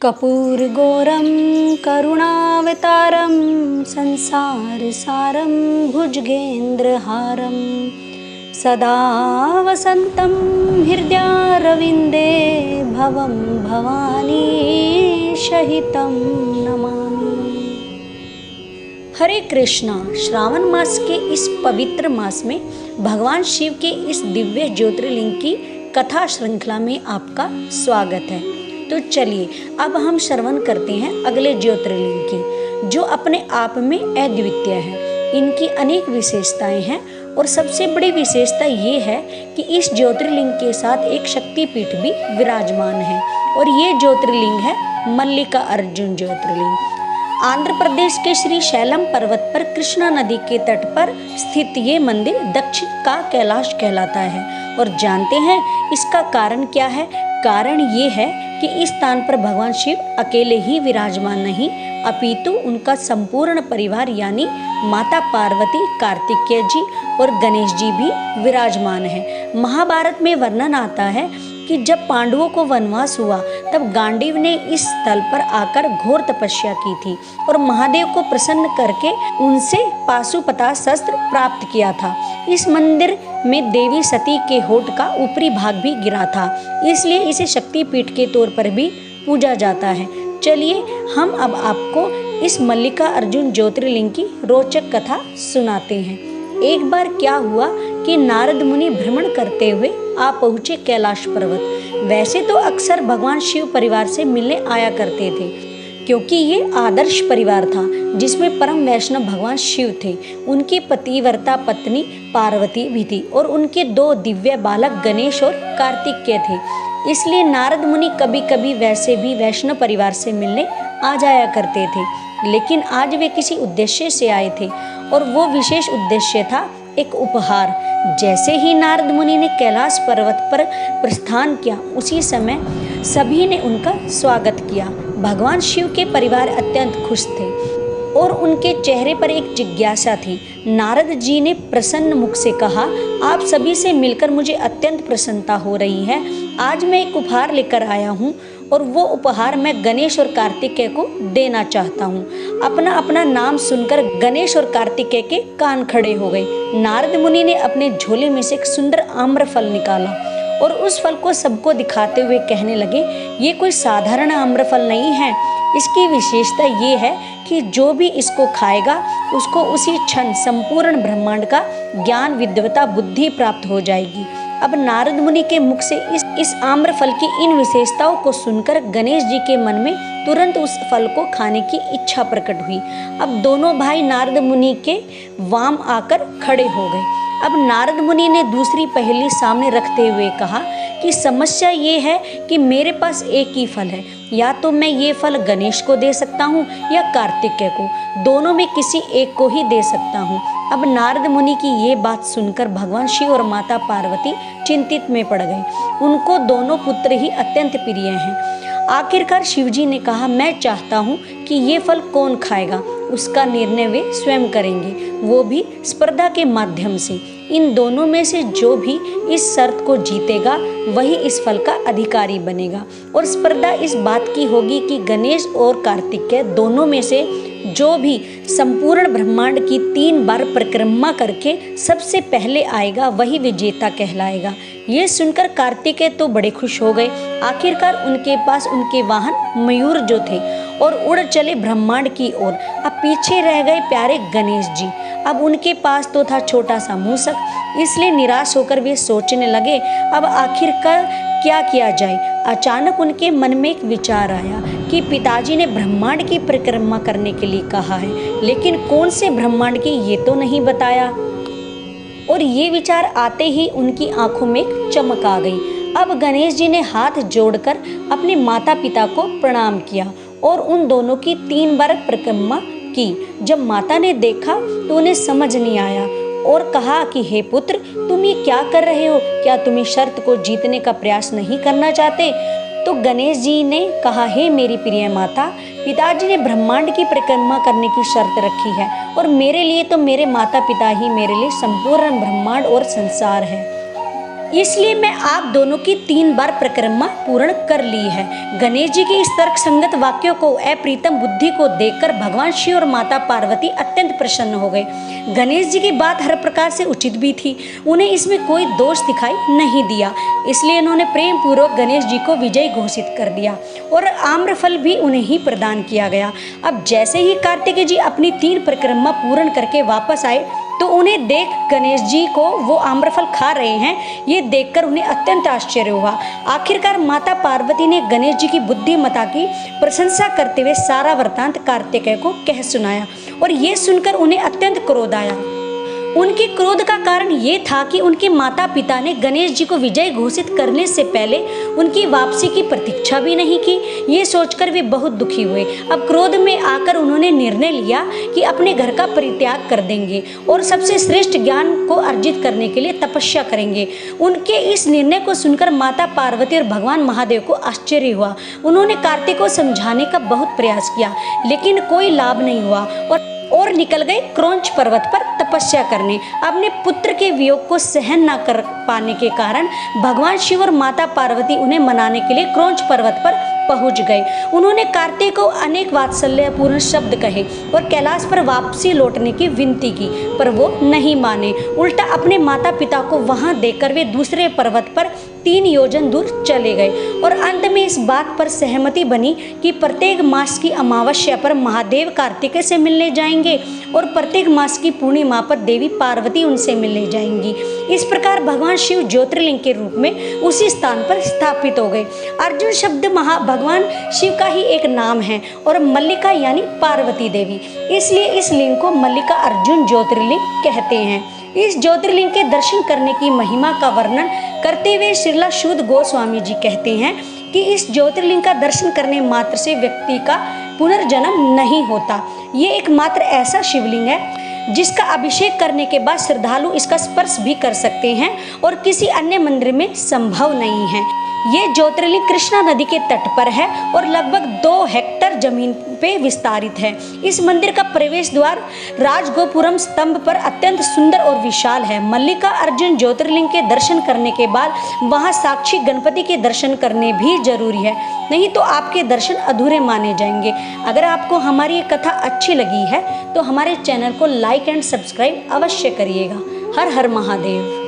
कर्पूरगौरं करुणावतारं संसारसारं भुजगेन्द्रहारं सदा वसन्तं हृदयारविन्दे भवं भवानी सहितं नमामि। हरे कृष्णा। श्रावण मास के इस पवित्र मास में भगवान शिव के इस दिव्य ज्योतिर्लिंग की कथा श्रृंखला में आपका स्वागत है। तो चलिए अब हम श्रवण करते हैं अगले ज्योतिर्लिंग की, जो अपने आप में अद्वितीय है। इनकी अनेक विशेषताएं हैं और सबसे बड़ी विशेषता ये है कि इस ज्योतिर्लिंग के साथ एक शक्तिपीठ भी विराजमान है और ये ज्योतिर्लिंग है मल्लिकार्जुन ज्योतिर्लिंग। आंध्र प्रदेश के श्री शैलम पर्वत पर कृष्णा नदी के तट पर स्थित ये मंदिर दक्षिण का कैलाश कहलाता है। और जानते हैं इसका कारण क्या है? कारण ये है कि इस स्थान पर भगवान शिव अकेले ही विराजमान नहीं, अपितु उनका संपूर्ण परिवार यानी माता पार्वती, कार्तिकेय जी और गणेश जी भी विराजमान है। महाभारत में वर्णन आता है कि जब पांडवों को वनवास हुआ तब गांडीव ने इस स्थल पर आकर घोर तपस्या की थी और महादेव को प्रसन्न करके उनसे पाशुपता शस्त्र प्राप्त किया था। इस मंदिर में देवी सती के होठ का ऊपरी भाग भी गिरा था, इसलिए इसे शक्तिपीठ के तौर पर भी पूजा जाता है। चलिए हम अब आपको इस मल्लिकार्जुन ज्योतिर्लिंग की रोचक कथा सुनाते हैं। एक बार क्या हुआ कि नारद मुनि भ्रमण करते हुए आ पहुँचे कैलाश पर्वत। वैसे तो अक्सर भगवान शिव परिवार से मिलने आया करते थे, क्योंकि ये आदर्श परिवार था जिसमें परम वैष्णव भगवान शिव थे, उनकी पतिव्रता पत्नी पार्वती भी थी और उनके दो दिव्य बालक गणेश और कार्तिकेय थे। इसलिए नारद मुनि कभी कभी वैसे भी वैष्णव परिवार से मिलने आ जाया करते थे, लेकिन आज वे किसी उद्देश्य से आए थे और वो विशेष उद्देश्य था एक उपहार। जैसे ही नारद मुनि ने कैलाश पर्वत पर प्रस्थान किया, उसी समय सभी ने उनका स्वागत किया। भगवान शिव के परिवार अत्यंत खुश थे और उनके चेहरे पर एक जिज्ञासा थी। नारद जी ने प्रसन्न मुख से कहा, आप सभी से मिलकर मुझे अत्यंत प्रसन्नता हो रही है। आज मैं एक उपहार लेकर आया हूँ और वो उपहार मैं गणेश और कार्तिकेय को देना चाहता हूँ। अपना अपना नाम सुनकर गणेश और कार्तिकेय के कान खड़े हो गए। नारद मुनि ने अपने झोले में से एक सुंदर आम्र फल निकाला और उस फल को सबको दिखाते हुए कहने लगे, ये कोई साधारण आम्र फल नहीं है। इसकी विशेषता ये है कि जो भी इसको खाएगा उसको उसी क्षण संपूर्ण ब्रह्मांड का ज्ञान, विद्वता, बुद्धि प्राप्त हो जाएगी। अब नारद मुनि के मुख से इस आम्र फल की इन विशेषताओं को सुनकर गणेश जी के मन में तुरंत उस फल को खाने की इच्छा प्रकट हुई। अब दोनों भाई नारद मुनि के वाम आकर खड़े हो गए। अब नारद मुनि ने दूसरी पहेली सामने रखते हुए कहा कि समस्या ये है कि मेरे पास एक ही फल है, या तो मैं ये फल गणेश को दे सकता हूँ या कार्तिकेय को, दोनों में किसी एक को ही दे सकता हूँ। अब नारद मुनि की ये बात सुनकर भगवान शिव और माता पार्वती चिंतित में पड़ गए। उनको दोनों पुत्र ही अत्यंत प्रिय हैं। आखिरकार शिवजी ने कहा, मैं चाहता हूँ कि ये फल कौन खाएगा, उसका निर्णय वे स्वयं करेंगे, वो भी स्पर्धा के माध्यम से। इन दोनों में से जो भी इस शर्त को जीतेगा वही इस फल का अधिकारी बनेगा। और स्पर्धा इस बात की होगी कि गणेश और कार्तिकेय दोनों में से जो भी संपूर्ण ब्रह्मांड की 3 बार परिक्रमा करके सबसे पहले आएगा वही विजेता कहलाएगा। ये सुनकर कार्तिकेय तो बड़े खुश हो गए। आखिरकार उनके पास उनके वाहन मयूर जो थे और उड़ चले ब्रह्मांड की ओर। अब पीछे रह गए प्यारे गणेश जी। अब उनके पास तो था छोटा सा मूसक, इसलिए निराश होकर वे सोचने लगे, अब आखिरकार क्या किया जाए। अचानक उनके मन में एक विचार आया कि पिताजी ने ब्रह्मांड की परिक्रमा करने के लिए कहा है, लेकिन कौन से ब्रह्मांड की ये तो नहीं बताया। और ये विचार आते ही उनकी आंखों में एक चमक आ गई। अब गणेश जी ने हाथ जोड़कर अपने माता पिता को प्रणाम किया और उन दोनों की 3 बार परिक्रमा की। जब माता ने देखा तो उन्हें समझ नहीं आया और कहा कि हे पुत्र, तुम ये क्या कर रहे हो? क्या तुम इस शर्त को जीतने का प्रयास नहीं करना चाहते? तो गणेश जी ने कहा, हे मेरी प्रिय माता, पिताजी ने ब्रह्मांड की परिक्रमा करने की शर्त रखी है और मेरे लिए तो मेरे माता पिता ही मेरे लिए संपूर्ण ब्रह्मांड और संसार है। इसलिए मैं आप दोनों की 3 बार परिक्रमा पूर्ण कर ली है। गणेश जी के इस तर्क संगत वाक्यों को, अप्रीतम बुद्धि को देखकर भगवान शिव और माता पार्वती अत्यंत प्रसन्न हो गए। गणेश जी की बात हर प्रकार से उचित भी थी, उन्हें इसमें कोई दोष दिखाई नहीं दिया। इसलिए उन्होंने प्रेम पूर्वक गणेश जी को विजयी घोषित कर दिया और आम्रफल भी उन्हें ही प्रदान किया गया। अब जैसे ही कार्तिकेय जी अपनी 3 परिक्रमा पूर्ण करके वापस आए तो उन्हें देख गणेश जी को वो आम्रफल खा रहे हैं, ये देखकर उन्हें अत्यंत आश्चर्य हुआ। आखिरकार माता पार्वती ने गणेश जी की बुद्धिमत्ता की प्रशंसा करते हुए सारा वृत्तांत कार्तिकेय को कह सुनाया और ये सुनकर उन्हें अत्यंत क्रोध आया। उनके क्रोध का कारण ये था कि उनके माता पिता ने गणेश जी को विजय घोषित करने से पहले उनकी वापसी की प्रतीक्षा भी नहीं की। ये सोचकर वे बहुत दुखी हुए। अब क्रोध में आकर उन्होंने निर्णय लिया कि अपने घर का परित्याग कर देंगे और सबसे श्रेष्ठ ज्ञान को अर्जित करने के लिए तपस्या करेंगे। उनके इस निर्णय को सुनकर माता पार्वती और भगवान महादेव को आश्चर्य हुआ। उन्होंने कार्तिक को समझाने का बहुत प्रयास किया, लेकिन कोई लाभ नहीं हुआ और निकल गए क्रौंच पर्वत पर तपस्या करने। अपने पुत्र के वियोग को सहन न कर पाने के कारण भगवान शिव और माता पार्वती उन्हें मनाने के लिए क्रौंच पर्वत पर पहुंच गए। उन्होंने कार्तिक को अनेक वात्सल्यपूर्ण शब्द कहे और कैलाश पर वापसी लौटने की विनती की, पर वो नहीं माने। उल्टा अपने माता पिता को वहां देकर वे दूसरे पर्वत पर 3 योजन दूर चले गए और अंत में इस बात पर सहमति बनी कि प्रत्येक मास की अमावस्या पर महादेव कार्तिकेय से मिलने जाएंगे और प्रत्येक मास की पूर्णिमा पर देवी पार्वती उनसे मिलने जाएंगी। इस प्रकार भगवान शिव ज्योतिर्लिंग के रूप में उसी स्थान पर स्थापित हो गए। अर्जुन शब्द भगवान शिव का ही एक नाम है और मल्लिका यानी पार्वती देवी, इसलिए इस लिंग को मल्लिका अर्जुन ज्योतिर्लिंग कहते हैं। इस ज्योतिर्लिंग के दर्शन करने की महिमा का वर्णन करते हुए श्रीला शुद्ध गोस्वामी जी कहते हैं कि इस ज्योतिर्लिंग का दर्शन करने मात्र से व्यक्ति का पुनर्जन्म नहीं होता। ये एकमात्र ऐसा शिवलिंग है जिसका अभिषेक करने के बाद श्रद्धालु इसका स्पर्श भी कर सकते हैं और किसी अन्य मंदिर में संभव नहीं है। ये ज्योतिर्लिंग कृष्णा नदी के तट पर है और लगभग 2 हेक्टेयर जमीन पे विस्तारित है। इस मंदिर का प्रवेश द्वार राजगोपुरम स्तंभ पर अत्यंत सुंदर और विशाल है। मल्लिका अर्जुन ज्योतिर्लिंग के दर्शन करने के बाद वहां साक्षी गणपति के दर्शन करने भी जरूरी है, नहीं तो आपके दर्शन अधूरे माने जाएंगे। अगर आपको हमारी ये कथा अच्छी लगी है तो हमारे चैनल को लाइक एंड सब्सक्राइब अवश्य करिएगा। हर हर महादेव।